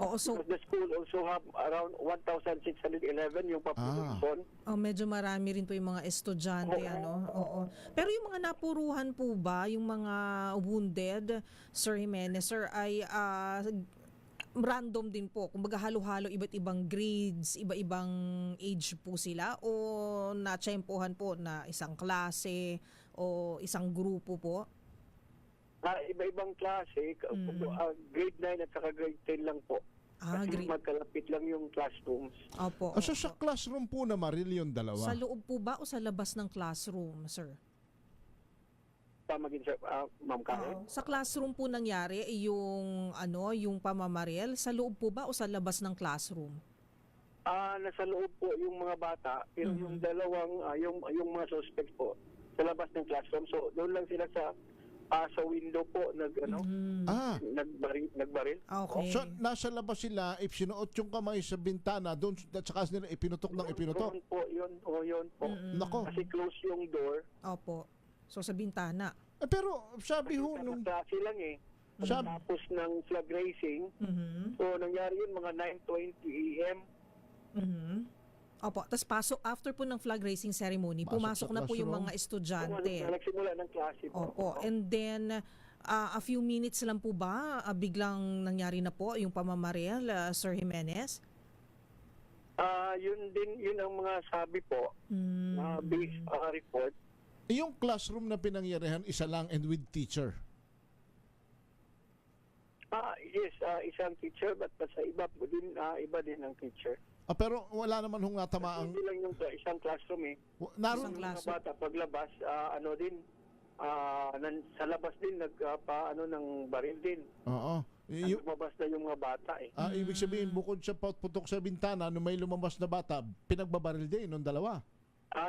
Oo, so The school also have around 1,611 yung population. medyo marami rin po yung mga estudyante, Oo. ano. Oo. Pero yung mga napuruhan po ba, yung mga wounded, Sir Jimenez, sir, ay random din po. Kumbaga halo-halo, iba't ibang grades, iba-ibang age po sila, o natsyempohan po na isang klase o isang grupo po? Iba-ibang klase, grade 9 at saka grade 10 lang po. Kasi Grade. magkalapit lang yung classrooms. Opo. So sa classroom po na maril yung dalawa? Sa loob po ba o sa labas ng classroom, sir? Tamagin sa Ma'am Karen. Sa classroom po nangyari yung pamamaril, sa loob po ba o sa labas ng classroom? Nasa loob po yung mga bata, pero yung dalawang, yung mga suspect po, sa labas ng classroom. So doon lang sila sa window po nagbaril. Okay. So nasa labas sila, if sinuot yung kamay sa bintana, doon at saka nila ipinutok ng ipinutok. Yun po, yun po. Nako. Kasi close yung door. Opo. So sa bintana. Pero sabi ho nung Klase lang eh. Sabi- Tapos ng flag racing, so nangyari yun mga 9:20 a.m. Opo, tapos pasok after po ng flag racing ceremony, Pasok pumasok sa na po yung classroom. mga estudyante. Nagsimula ng klase po. Opo, and then a few minutes lang po ba biglang nangyari na po yung pamamaril, Sir Jimenez? Yun ang mga sabi po, based report. yung classroom na pinangyarihan isa lang and with teacher. Yes, isang teacher, but sa iba din ang teacher. Pero wala naman hong natamaang Hindi lang yung sa isang classroom eh. naroon Yung mga bata paglabas, sa labas din ng baril din. Oo. Lumabas na yung mga bata eh. Ibig sabihin bukod sa putok sa bintana nung may lumabas na bata, pinagbabaril din nung dalawa.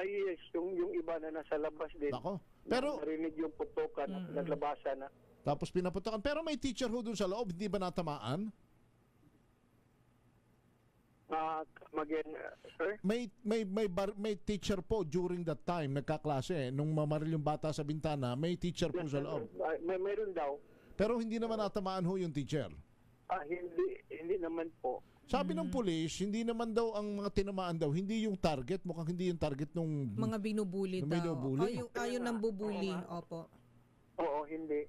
Yes, yung iba na nasa labas din. Nako. Pero Narinig yung putokan at naglabasan na. tapos pinaputokan. Pero may teacher ho doon sa loob, hindi ba natamaan? Again, sir? May teacher po during that time nagkaklase nung mamaril yung bata sa bintana, may teacher po sa loob. Mayroon daw. Pero hindi naman natamaan ho yung teacher. Hindi naman po. Sabi ng pulis, hindi naman daw ang mga tinamaan daw, hindi yung target, mukhang hindi yung target nung Mga binubuli Yung daw. binubuli? Ayun nang bubuli. Opo. Oo, hindi.